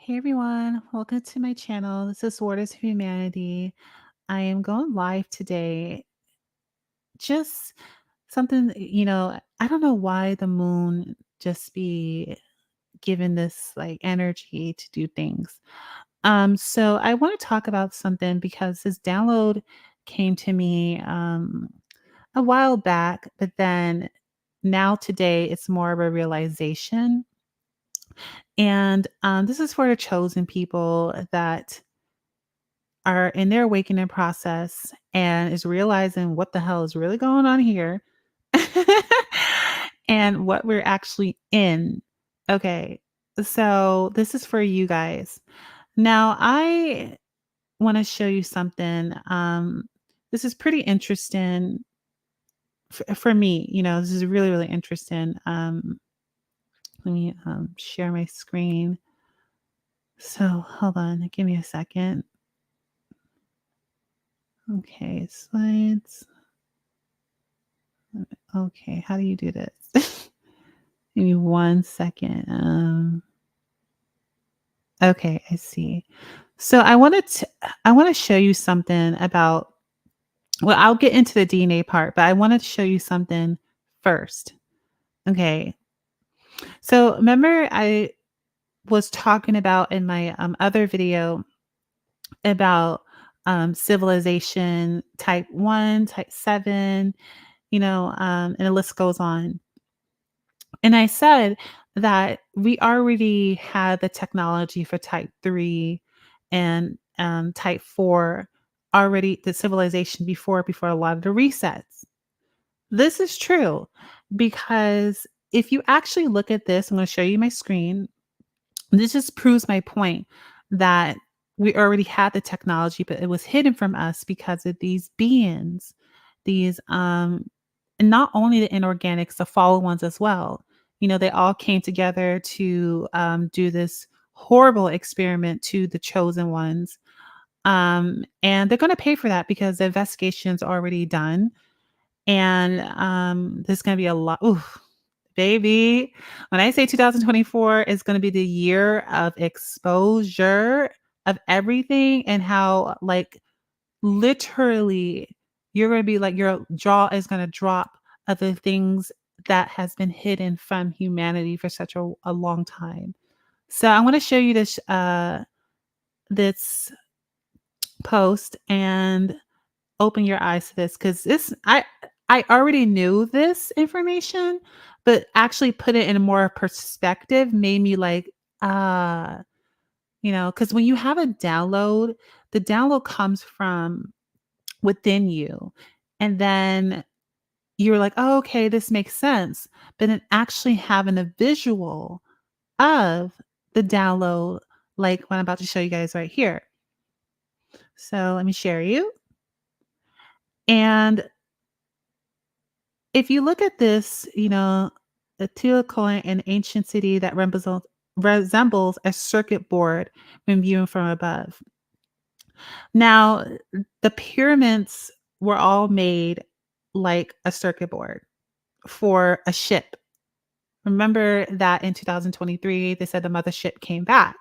Hey everyone, welcome to my channel. This is Waters of Humanity. I am going live today. Just something, I don't know why the moon just be given this like energy to do things. So I want to talk about something because this download came to me a while back, but then now today it's more of a realization. And this is for the chosen people that are in their awakening process and is realizing what the hell is really going on here and what we're actually in. Okay. So this is for you guys. Now I want to show you something. This is pretty interesting for me. This is really, really interesting. Let me share my screen. So hold on, give me a second. Okay, slides. Okay, how do you do this? Give me 1 second. Okay, I see. So I want to show you something about, well, I'll get into the DNA part, but I wanted to show you something first. Okay. So remember I was talking about in my other video about civilization type 1, type 7, and the list goes on. And I said that we already had the technology for type 3 and type 4 already, the civilization before a lot of the resets. This is true because if you actually look at this, I'm going to show you my screen. This just proves my point that we already had the technology, but it was hidden from us because of these beings, these and not only the inorganics, the fallen ones as well. They all came together to do this horrible experiment to the chosen ones. And they're going to pay for that because the investigation's already done. And there's going to be a lot. Ooh, baby. When I say 2024 is going to be the year of exposure of everything and how, like, literally, you're going to be like, your jaw is going to drop of the things that has been hidden from humanity for such a long time. So I want to show you this post and open your eyes to this because I already knew this information, but actually put it in a more perspective made me like, ah, because when you have a download, the download comes from within you. And then you're like, oh, okay, this makes sense. But then actually having a visual of the download, like what I'm about to show you guys right here. So let me share you. And if you look at this, the Teotihuacan, an ancient city that resembles a circuit board when viewing from above. Now, the pyramids were all made like a circuit board for a ship. Remember that in 2023, they said the mothership came back.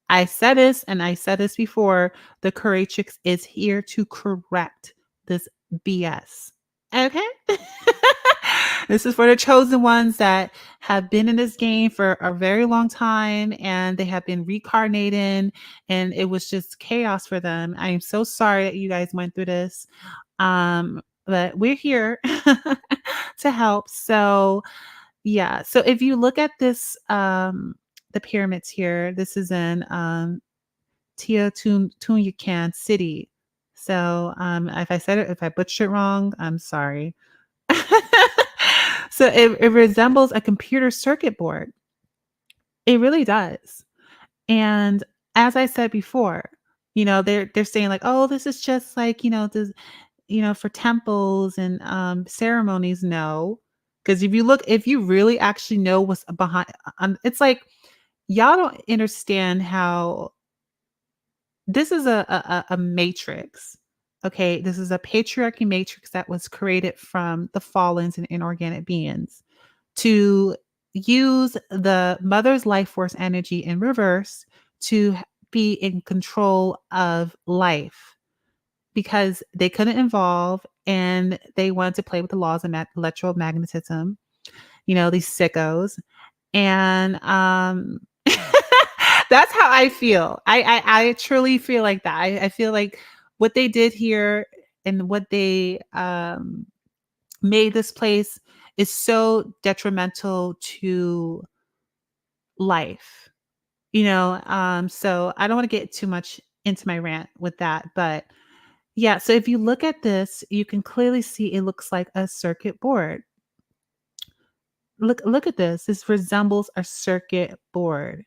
I said this and I said this before. The Curatrix is here to correct this BS. Okay? This is for the chosen ones that have been in this game for a very long time and they have been reincarnating and it was just chaos for them. I am so sorry that you guys went through this. But we're here to help. So yeah. So if you look at this, the pyramids here, this is in Teotihuacan City. So if I butchered it wrong, I'm sorry. So it resembles a computer circuit board. It really does. And as I said before, they're saying like, oh, this is just like, this, for temples and ceremonies. No, because if you really actually know what's behind, it's like y'all don't understand how this is a matrix. Okay, this is a patriarchy matrix that was created from the fallens and inorganic beings to use the mother's life force energy in reverse to be in control of life because they couldn't evolve and they wanted to play with the laws of electromagnetism, these sickos. And that's how I feel. I truly feel like that. I feel like what they did here and what they made this place is so detrimental to life. So I don't want to get too much into my rant with that, but yeah, so if you look at this, you can clearly see it looks like a circuit board. Look at this. This resembles a circuit board.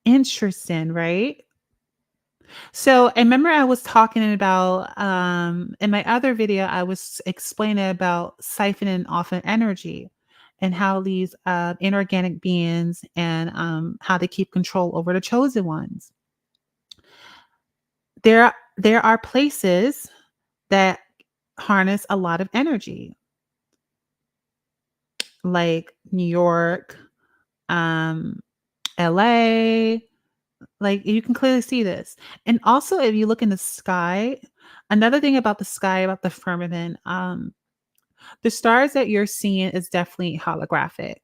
Interesting, right? So I remember I was talking about in my other video, I was explaining about siphoning off an energy and how these inorganic beings and how they keep control over the chosen ones. There are places that harness a lot of energy, like New York, um, LA. Like, you can clearly see this. And also, if you look in the sky, another thing about the sky, about the firmament, the stars that you're seeing is definitely holographic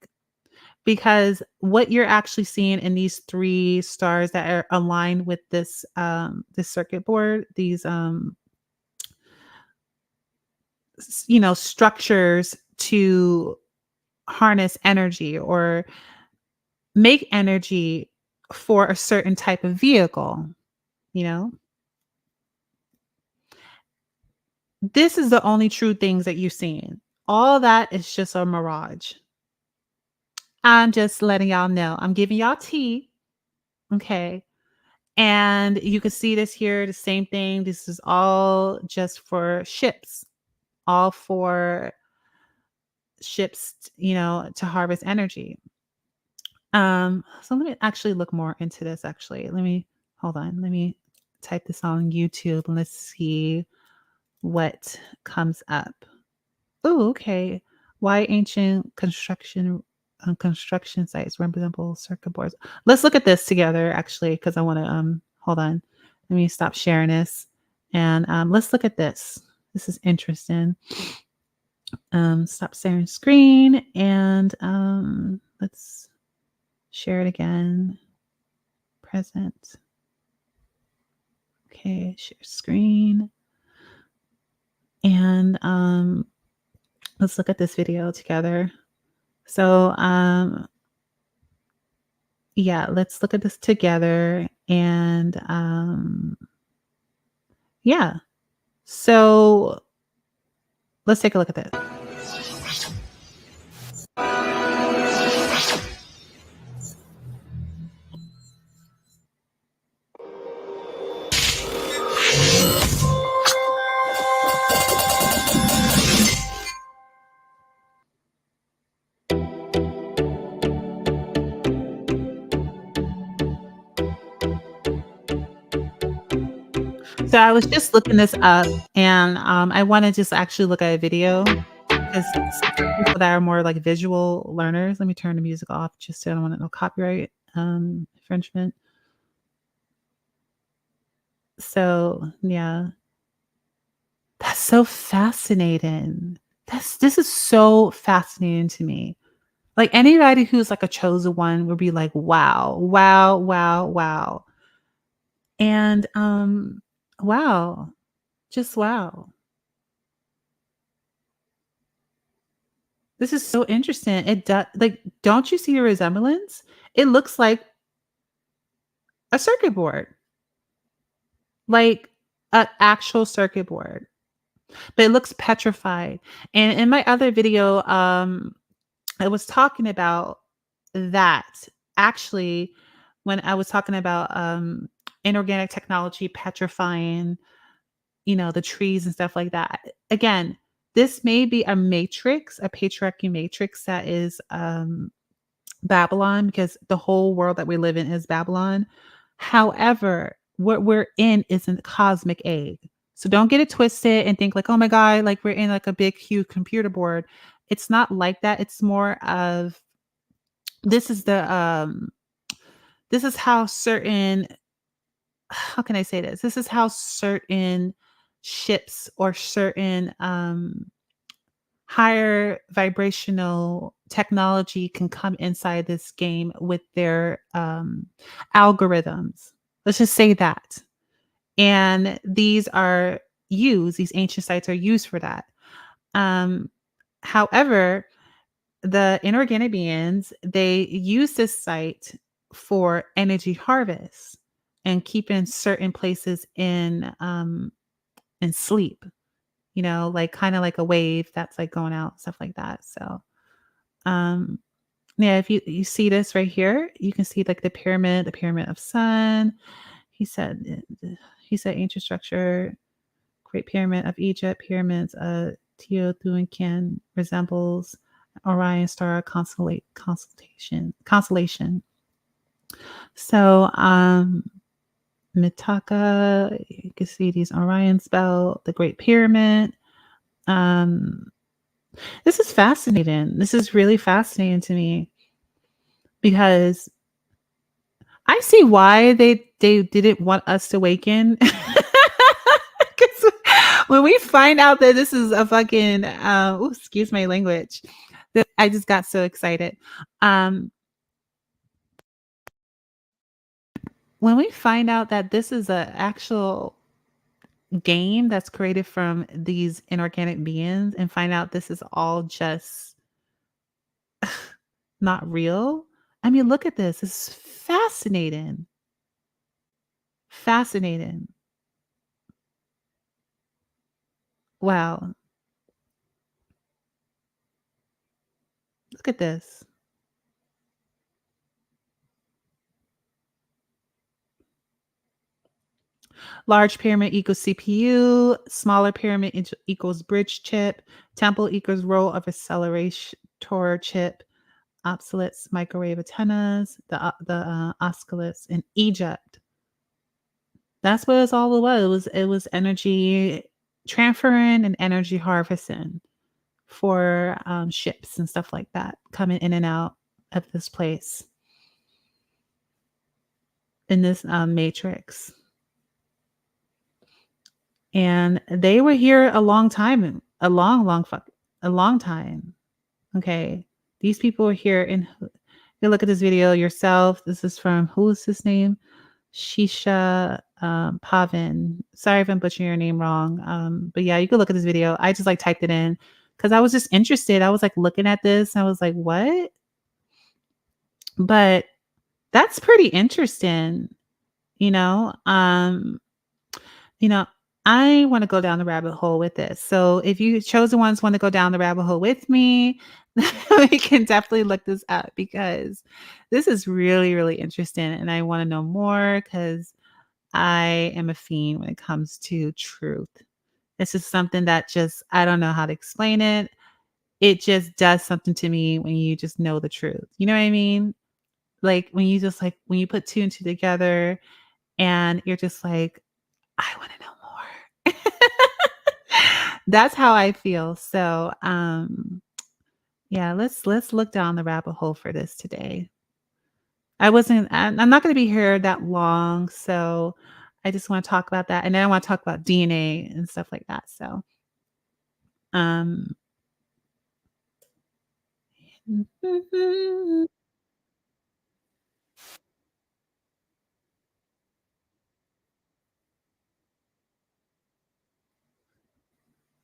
because what you're actually seeing in these three stars that are aligned with this circuit board, these structures to harness energy or make energy for a certain type of vehicle, you know? This is the only true things that you're seeing. All that is just a mirage. I'm just letting y'all know. I'm giving y'all tea, okay? And you can see this here, the same thing. This is all just for ships, all for ships, to harvest energy. So let me actually look more into this actually. Hold on. Let me type this on YouTube and let's see what comes up. Oh, okay. Why ancient construction sites resemble circuit boards? Let's look at this together, actually, because I want to hold on. Let me stop sharing this, and let's look at this. This is interesting. Stop sharing screen, and let's share it again. Present. Okay, share screen, and let's look at this video together. So, yeah, let's look at this together. And yeah, so let's take a look at this. So I was just looking this up and I want to just actually look at a video because for people that are more like visual learners, let me turn the music off just so I don't want no copyright infringement. So yeah, that's so fascinating. This is so fascinating to me. Like anybody who's like a chosen one would be like, wow, wow, wow, wow. And wow, just wow. This is so interesting. It does like, don't you see a resemblance? It looks like a circuit board, like an actual circuit board, but it looks petrified. And in my other video, I was talking about that actually when I was talking about inorganic technology petrifying, the trees and stuff like that. Again, this may be a matrix, a patriarchy matrix that is Babylon, because the whole world that we live in is Babylon. However, what we're in is a cosmic egg. So don't get it twisted and think like, oh my God, like we're in like a big, huge computer board. It's not like that. It's more of this is the This is how certain how can I say this? This is how certain ships or certain higher vibrational technology can come inside this game with their algorithms. Let's just say that. And these ancient sites are used for that. Um, However, the inorganic beings, they use this site for energy harvest and keeping certain places in sleep, like kind of like a wave that's like going out, stuff like that. So um yeah, if you see this right here, you can see like the pyramid of sun. He said he said ancient structure, Great Pyramid of Egypt, pyramids Teotihuacan resembles Orion star constellation. So Mitaka, you can see these Orion's belt, the Great Pyramid. Um this is fascinating. This is really fascinating to me because I see why they didn't want us to awaken. 'Cause when we find out that this is a fucking excuse my language, that I just got so excited. Um, when we find out that this is a actual game that's created from these inorganic beings and find out this is all just not real. I mean, look at this. It's fascinating. Fascinating. Wow. Look at this. Large pyramid equals CPU, smaller pyramid equals bridge chip, temple equals row of accelerator chip, obsoletes microwave antennas, the oscillants in Egypt. That's what it's all about. It was energy transferring and energy harvesting for ships and stuff like that coming in and out of this place in this matrix. And they were here a long time, a long time. Okay. These people were here in you look at this video yourself. This is from who is his name? Shisha Pavin. Sorry if I'm butchering your name wrong. But yeah, you can look at this video. I just like typed it in because I was just interested. I was like looking at this and I was like, what? But that's pretty interesting, you know. You know, I want to go down the rabbit hole with this. So if you chosen ones want to go down the rabbit hole with me, we can definitely look this up because this is really, really interesting. And I want to know more because I am a fiend when it comes to truth. This is something that just, I don't know how to explain it. It just does something to me when you just know the truth. You know what I mean? Like when you just like, when you put two and two together and you're just like, I want to know more. That's how I feel. So, yeah, let's look down the rabbit hole for this today. I'm not going to be here that long, so I just want to talk about that, and then I want to talk about DNA and stuff like that. So, um,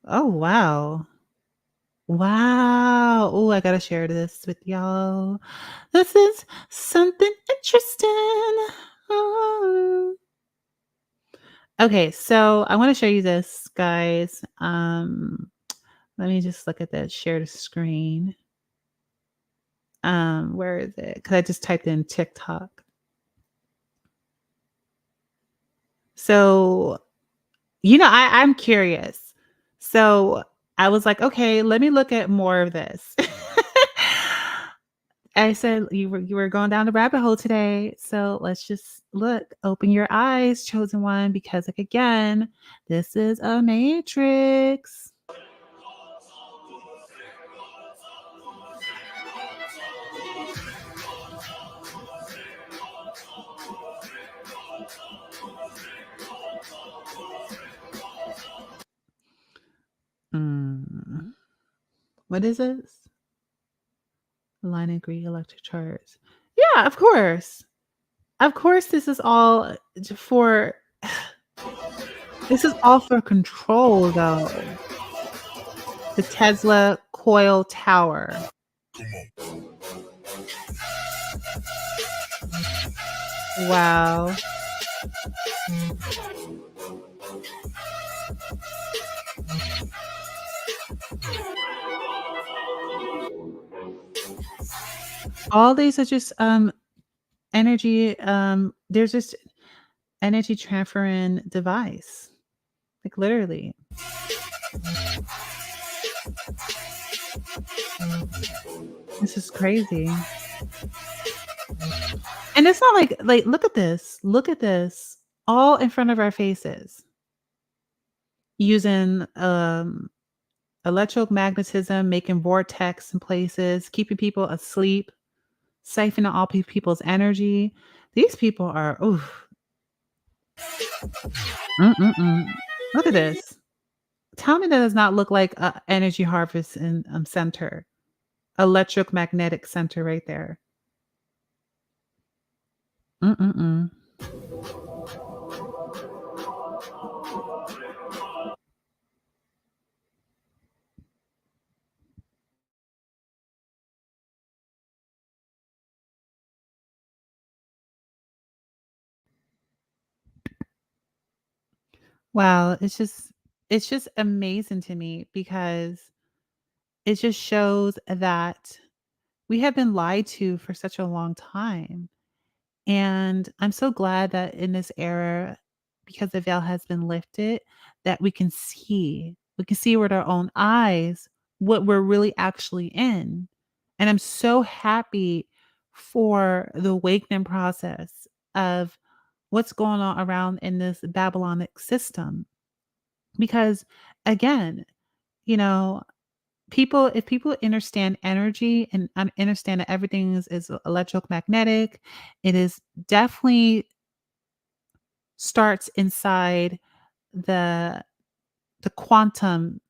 oh wow, wow! Oh, I gotta share this with y'all. This is something interesting. Oh. Okay, so I want to show you this, guys. Let me just look at that share the screen. Where is it? Because I just typed in TikTok. So, I'm curious. So I was like, okay, let me look at more of this. I said you were going down the rabbit hole today. So let's just look, open your eyes, chosen one, because like again, this is a matrix. What is this? Line and green electric charts. Yeah, of course. Of course, for this is all for control, though. The Tesla coil tower. Wow. All these are just, energy, there's just energy transferring device, like, literally. This is crazy. And it's not like, look at this, all in front of our faces, using, electromagnetism, making vortex in places, keeping people asleep, siphoning all people's energy. These people are, oof, mm-mm-mm. Look at this. Tell me that does not look like a energy harvest in center, electromagnetic center right there. Mm-mm-mm. Wow, it's just amazing to me because it just shows that we have been lied to for such a long time. And I'm so glad that in this era, because the veil has been lifted, that we can see with our own eyes what we're really actually in. And I'm so happy for the awakening process of what's going on around in this Babylonic system. Because again, you know, if people understand energy and understand that everything is electromagnetic, it is definitely starts inside the quantum.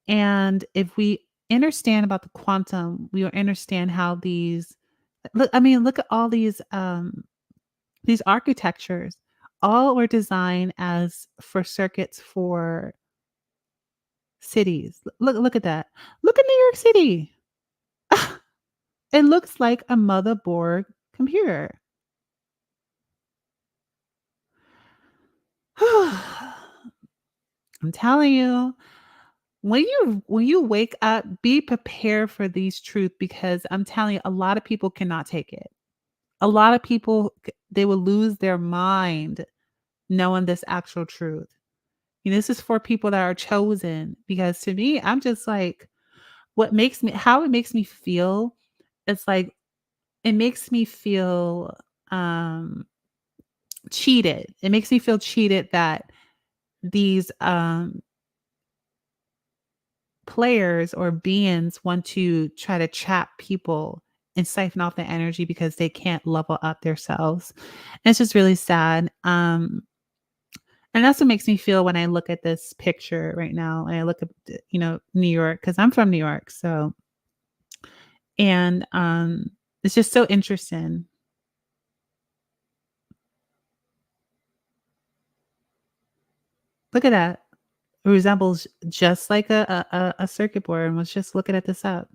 And if we understand about the quantum, we will understand how look at all these architectures. All were designed as for circuits for cities. Look at that. Look at New York City. It looks like a motherboard computer. I'm telling you, when you wake up, be prepared for these truths because I'm telling you, a lot of people cannot take it. A lot of people they will lose their mind knowing this actual truth. This is for people that are chosen because to me, I'm just like how it makes me feel. It's like it makes me feel cheated. It makes me feel cheated that these players or beings want to try to trap people and siphon off the energy because they can't level up themselves. And it's just really sad. And that's what makes me feel when I look at this picture right now and I look at New York because I'm from New York. So and it's just so interesting. Look at that. It resembles just like a circuit board and was just looking at this up.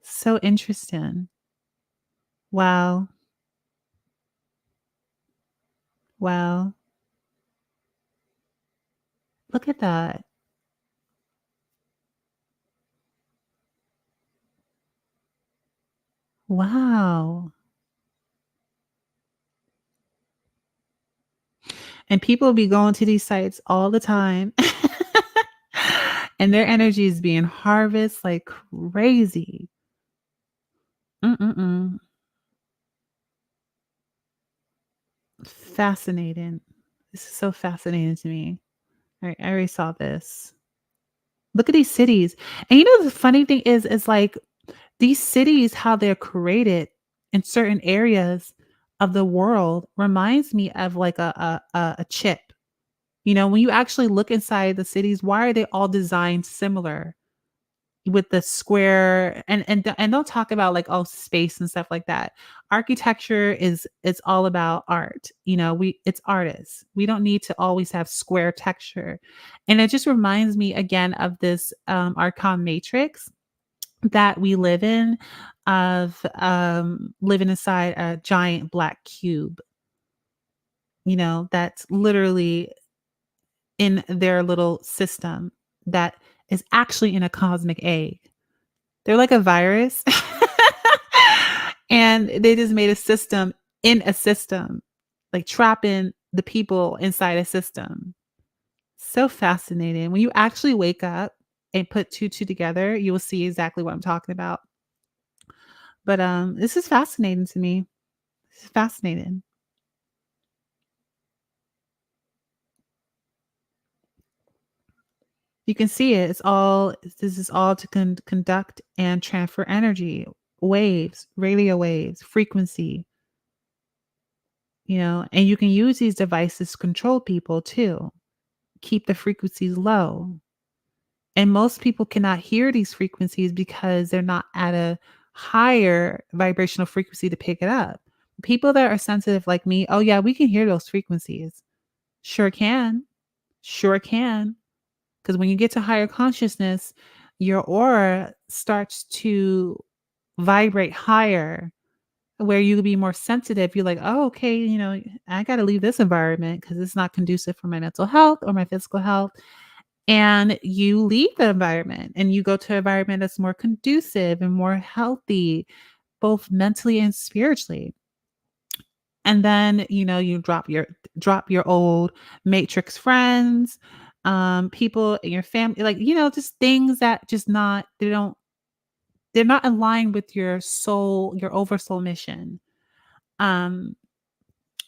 So interesting. Wow. Wow. Look at that. Wow. And people be going to these sites all the time. And their energy is being harvested like crazy. Mm-mm-mm. Fascinating. This is so fascinating to me. I already saw this. Look at these cities. And the funny thing is like these cities, how they're created in certain areas of the world reminds me of like a chip. When you actually look inside the cities, why are they all designed similar? with the square and don't talk about like oh space and stuff like that. Architecture is it's all about art. We it's artists. We don't need to always have square texture. And it just reminds me again of this archon matrix that we live in, of living inside a giant black cube, that's literally in their little system that is actually in a cosmic egg. They're like a virus. And they just made a system in a system, like trapping the people inside a system. So fascinating. When you actually wake up and put two together, you will see exactly what I'm talking about. But this is fascinating to me. It's fascinating. You can see it. This is all to conduct and transfer energy, waves, radio waves, frequency, and you can use these devices to control people too, keep the frequencies low. And most people cannot hear these frequencies because they're not at a higher vibrational frequency to pick it up. People that are sensitive like me, oh yeah, we can hear those frequencies. Sure can. Sure can. Because when you get to higher consciousness, your aura starts to vibrate higher, where you be more sensitive. You're like, oh, okay, I got to leave this environment because it's not conducive for my mental health or my physical health. And you leave the environment and you go to an environment that's more conducive and more healthy, both mentally and spiritually. And then, you drop your old matrix friends, people in your family, like, just things that just not, they're not aligned with your soul, your oversoul mission. Um,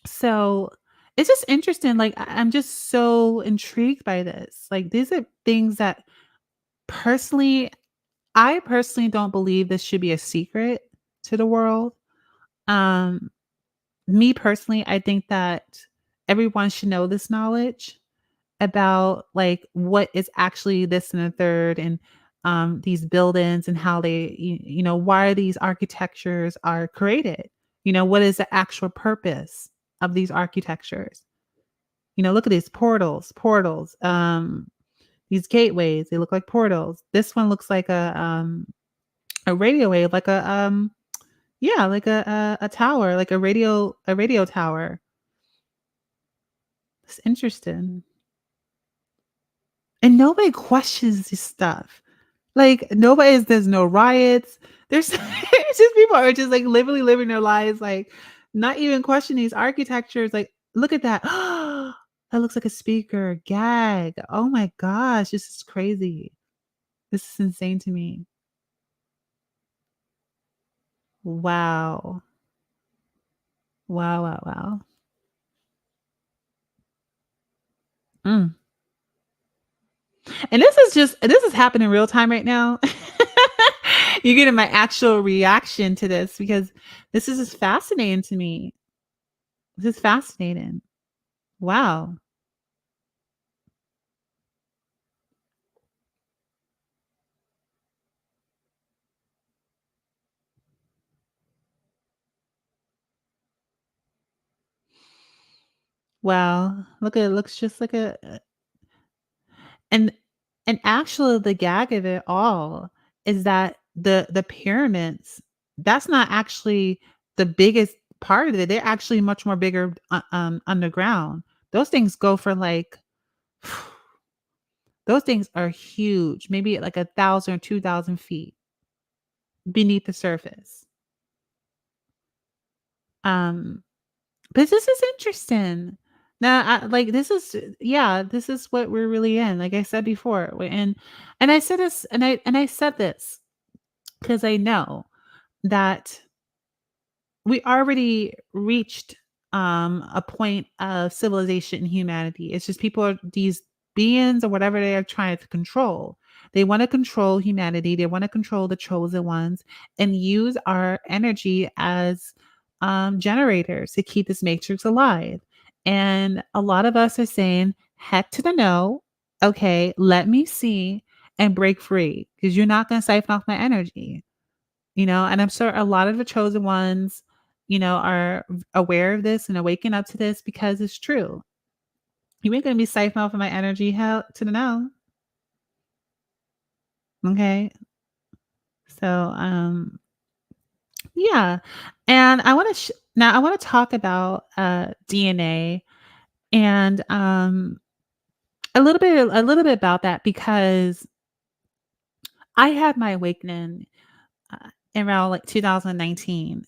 so it's just interesting. Like I'm just so intrigued by this. Like these are things that personally, I personally don't believe this should be a secret to the world. Um, Me personally, I think that everyone should know this knowledge about like what is actually this and the third, and these buildings and how they why these architectures are created. What is the actual purpose of these architectures? Look at these portals, these gateways, they look like portals. This one looks like a radio wave, like a yeah, like a tower, like a radio tower. It's interesting. And nobody questions this stuff. Like, there's no riots. There's it's just people are just, like, literally living their lives, like, not even questioning these architectures, like, "Look at that. That looks like a speaker. Gag. Oh my gosh, this is crazy. This is insane to me." Wow. Wow, wow, wow. Mm. And this is happening real time right now. You're getting my actual reaction to this because this is just fascinating to me. This is fascinating. Wow. Wow. Look, it looks just like a and actually the gag of it all is that the pyramids, that's not actually the biggest part of it. They're actually much more bigger underground. Those things go for like those things are huge, maybe like 1,000 or 2,000 feet beneath the surface. Um, but this is interesting. Now, like this is yeah, this is what we're really in. Like I said before, and I said this, and I said this because I know that we already reached a point of civilization and humanity. It's just people are these beings or whatever they are trying to control. They want to control humanity. They want to control the chosen ones and use our energy as generators to keep this matrix alive. And a lot of us are saying, heck to the no. Okay, let me see. and break free because you're not going to siphon off my energy, and I'm sure a lot of the chosen ones, are aware of this and are waking up to this because it's true. You ain't going to be siphoning off of my energy. Hell to the no. Okay. So, yeah. And now I want to talk about DNA and a little bit about that because I had my awakening around like 2019.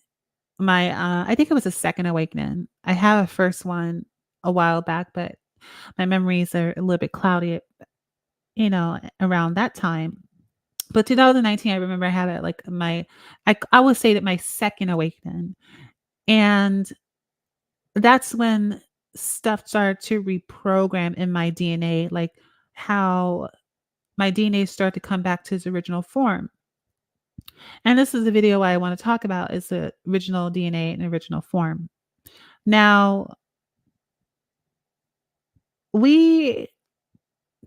I think it was a second awakening. I had a first one a while back, but my memories are a little bit cloudy, around that time. But 2019, I remember I had I would say that my second awakening. And that's when stuff started to reprogram in my DNA, like how my DNA started to come back to its original form. And this is the video I want to talk about is the original DNA in original form. Now, we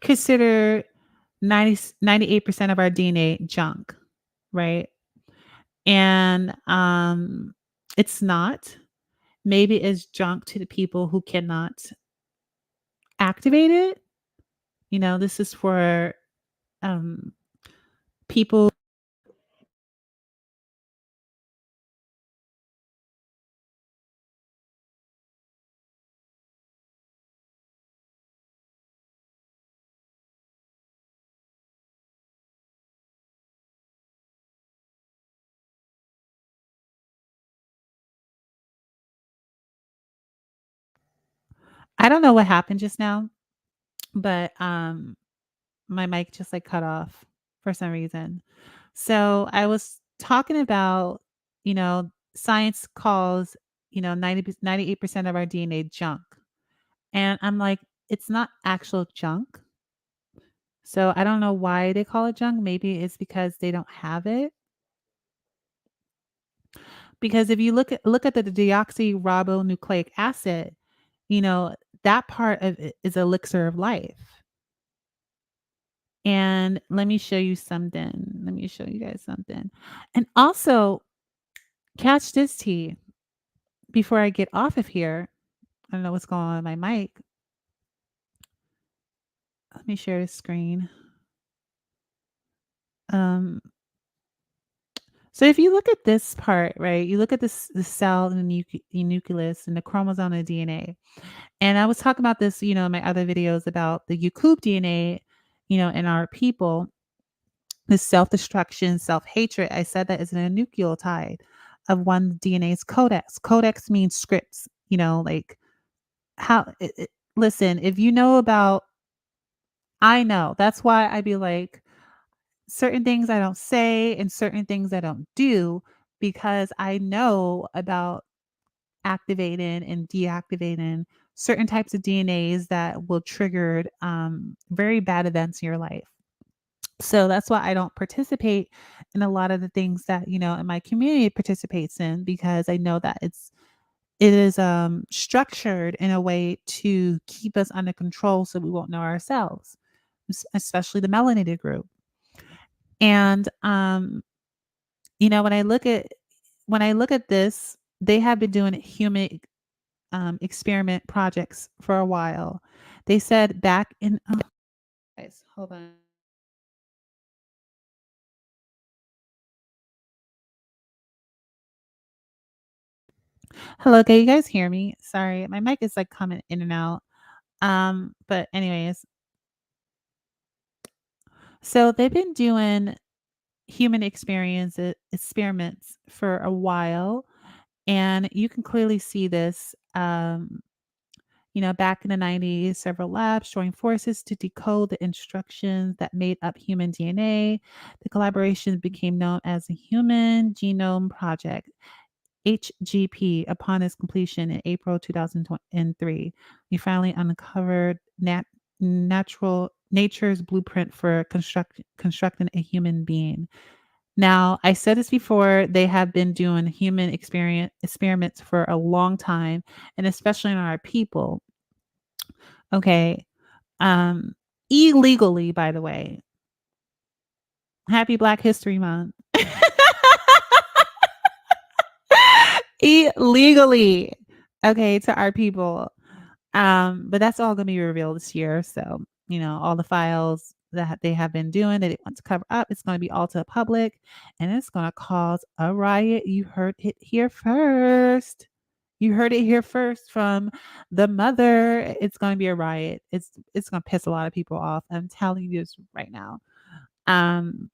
consider 98% of our DNA junk, right? And it's not. Maybe it's junk to the people who cannot activate it. This is for um people. I don't know what happened just now, but my mic just like cut off for some reason. So I was talking about, science calls, 98% of our DNA junk. And I'm like, it's not actual junk. So I don't know why they call it junk. Maybe it's because they don't have it. Because if you look at the deoxyribonucleic acid, you know, that part of it is elixir of life. And let me show you something. Let me show you guys something. And also, catch this tea before I get off of here. I don't know what's going on with my mic. Let me share the screen. Um, so if you look at this part, right, you look at the cell and the nucleus and the chromosome and the DNA. And I was talking about this, in my other videos about the Yakub DNA, in our people, the self-destruction, self-hatred. I said that is a nucleotide of one DNA's codex. Codex means scripts, like listen, if you know about, I know, that's why I be like, certain things I don't say and certain things I don't do because I know about activating and deactivating certain types of DNAs that will trigger very bad events in your life. So that's why I don't participate in a lot of the things that, in my community participates in because I know that it is structured in a way to keep us under control so we won't know ourselves, especially the melanated group. And when I look at this, they have been doing human experiment projects for a while. They said back in guys, hold on. Hello, can you guys hear me? Sorry, my mic is like coming in and out. But anyways, so they've been doing human experiments for a while, and you can clearly see this. Back in the 90s, several labs joined forces to decode the instructions that made up human DNA. The collaboration became known as the Human Genome Project, HGP. Upon its completion in April 2003, we finally uncovered nature's blueprint for constructing a human being. Now, I said this before, they have been doing human experiments for a long time, and especially on our people. Okay. Um, Illegally, by the way. Happy Black History Month. Illegally. Okay, to our people. But that's all gonna be revealed this year. So, all the files that they have been doing that it wants to cover up, it's gonna be all to the public and it's gonna cause a riot. You heard it here first. You heard it here first from the mother. It's gonna be a riot. It's gonna piss a lot of people off. I'm telling you this right now. Um,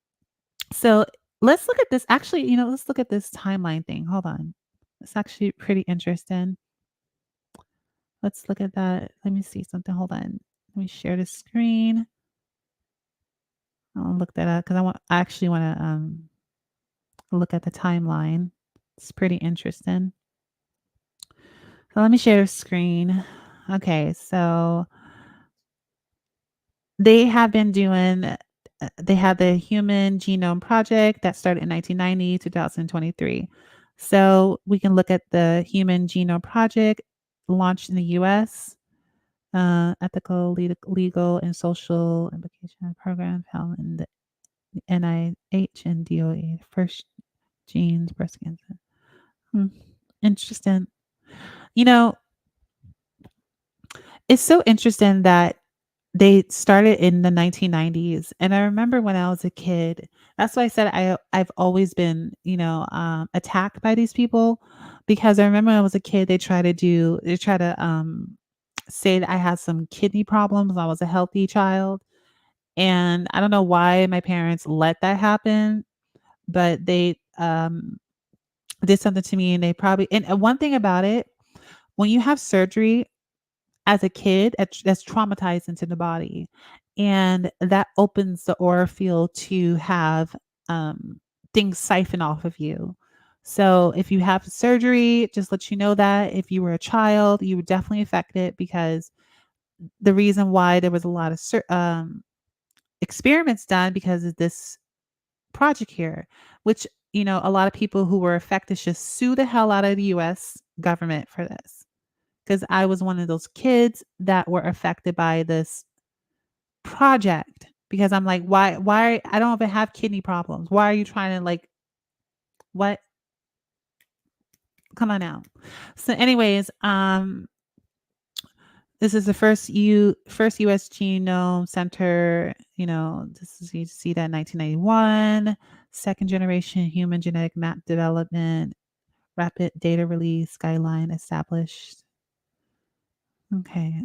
so let's look at this. Actually, let's look at this timeline thing. Hold on. It's actually pretty interesting. Let's look at that. Let me see something. Hold on. Let me share the screen. I'll look that up because I actually want to look at the timeline. It's pretty interesting. So let me share the screen. Okay, so they have been doing they had the Human Genome Project that started in 1990, 2023. So we can look at the Human Genome Project launched in the US, ethical, legal, and social implication program found in the NIH and DOE, first genes, breast cancer. Hmm. Interesting. You know, it's so interesting that they started in the 1990s, and I remember when I was a kid, that's why I said I've always been, attacked by these people because I remember when I was a kid, they try to, say that I had some kidney problems when I was a healthy child, and I don't know why my parents let that happen, but they, did something to me, and they probably and one thing about it, when you have surgery as a kid, that's traumatized into the body, and that opens the aura field to have, things siphon off of you. So, if you have surgery, just let you know that if you were a child, you were definitely affected because the reason why there was a lot of experiments done because of this project here, which, a lot of people who were affected just sue the hell out of the US government for this. Because I was one of those kids that were affected by this project because I'm like, why I don't even have kidney problems. Why are you trying to like what? Come on now. So anyways, this is the first US genome center, this is you see that in 1991, second generation human genetic map development, rapid data release guideline established. Okay.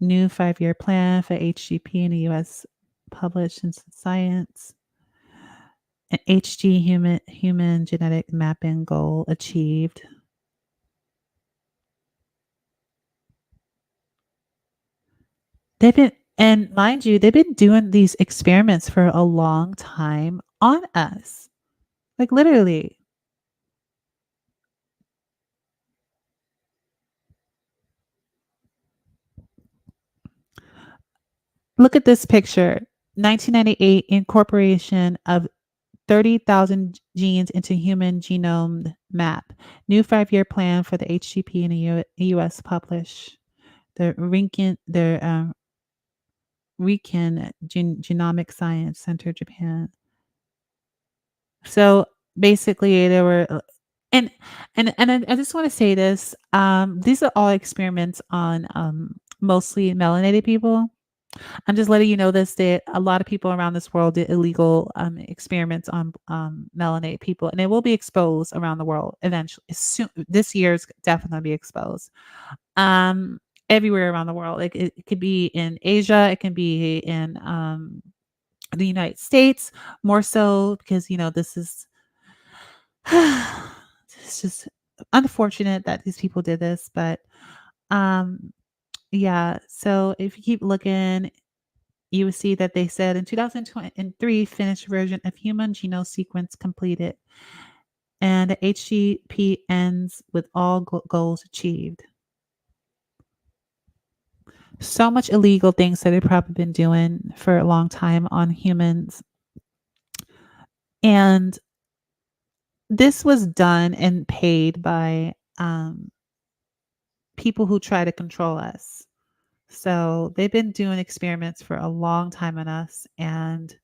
New 5-year plan for HGP in the US published in Science. An HG human genetic mapping goal achieved. They've been and mind you, they've been doing these experiments for a long time on us. Like literally. Look at this picture. 1998 incorporation of 30,000 genes into human genome map. New 5-year plan for the HGP in the US published. The Riken Genomic Science Center, Japan. So basically, there were, and I just want to say this. These are all experiments on mostly melanated people. I'm just letting you know this that a lot of people around this world did illegal experiments on melanated people, and it will be exposed around the world eventually. Soon, this year is definitely going to be exposed. Um, Everywhere around the world. Like it could be in Asia, it can be in the United States, more so because this is it's just unfortunate that these people did this, but um yeah. So if you keep looking, you will see that they said in 2023 finished version of human genome sequence completed, and the HGP ends with all goals achieved. So much illegal things that they've probably been doing for a long time on humans. And this was done and paid by people who try to control us. So they've been doing experiments for a long time on us. And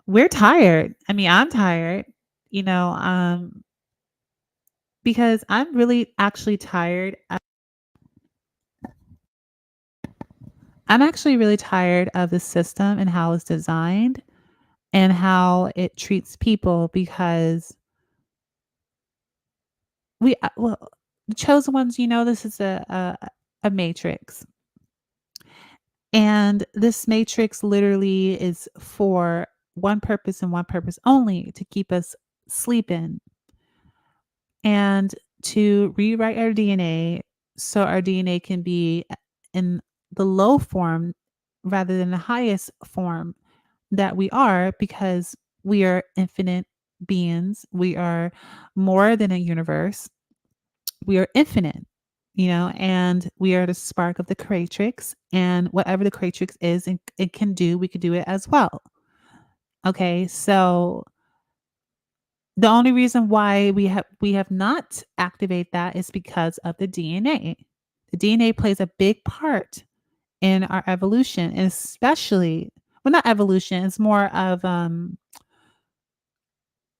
We're tired. I mean, I'm tired, you know, because I'm really actually tired. I'm actually really tired of the system and how it's designed and how it treats people because well, the chosen ones, this is a matrix. And this matrix literally is for one purpose and one purpose only, to keep us sleeping and to rewrite our DNA so our DNA can be in the low form rather than the highest form that we are, because we are infinite beings. We are more than a universe. We are infinite, and we are the spark of the creatrix. And whatever the creatrix is and it can do, we could do it as well. Okay, so the only reason why we have not activate that is because of the DNA. The DNA plays a big part in our evolution, and especially, well, not evolution, it's more of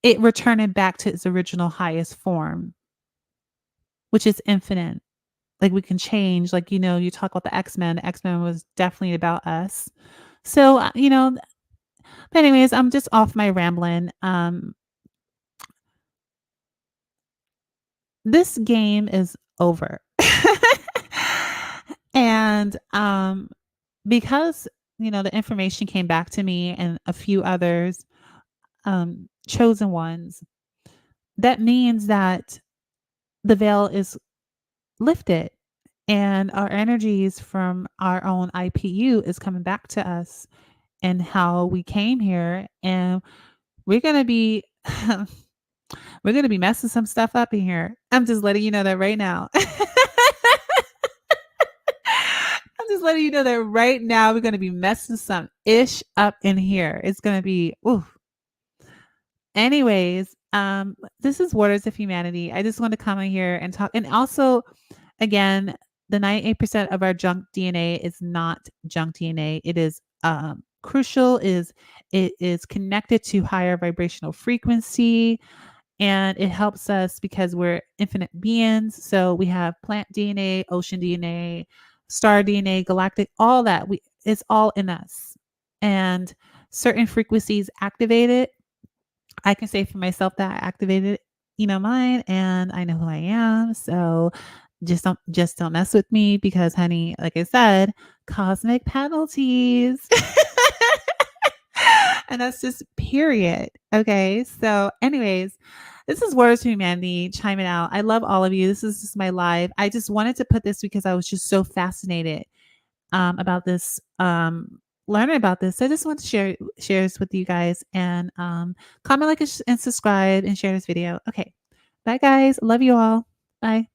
it returning back to its original highest form, which is infinite. Like, we can change, like, you talk about the X-Men. The X-Men was definitely about us. So, but anyways, I'm just off my rambling. This game is over. And because the information came back to me and a few others, chosen ones, that means that the veil is lifted and our energies from our own IPU is coming back to us and how we came here. And we're going to be we're going to be messing some stuff up in here. I'm just letting you know that right now. I'm just letting you know that right now we're going to be messing some ish up in here. It's going to be ooh. Anyways, this is Waters of Humanity. I just want to come in here and talk. And also, again, the 98% of our junk DNA is not junk DNA. It is crucial. It is connected to higher vibrational frequency, and it helps us because we're infinite beings. So we have plant DNA, ocean DNA, star DNA, galactic, all that. It's all in us, and certain frequencies activate it. I can say for myself that I activated, mine, and I know who I am. So just don't mess with me because, honey, like I said, cosmic penalties. And that's just period. Okay. So, anyways, this is Words to Humanity chiming out. I love all of you. This is just my live. I just wanted to put this because I was just so fascinated about this, learning about this. So I just want to share this with you guys, and comment, like, and subscribe, and share this video. Okay. Bye, guys. Love you all. Bye.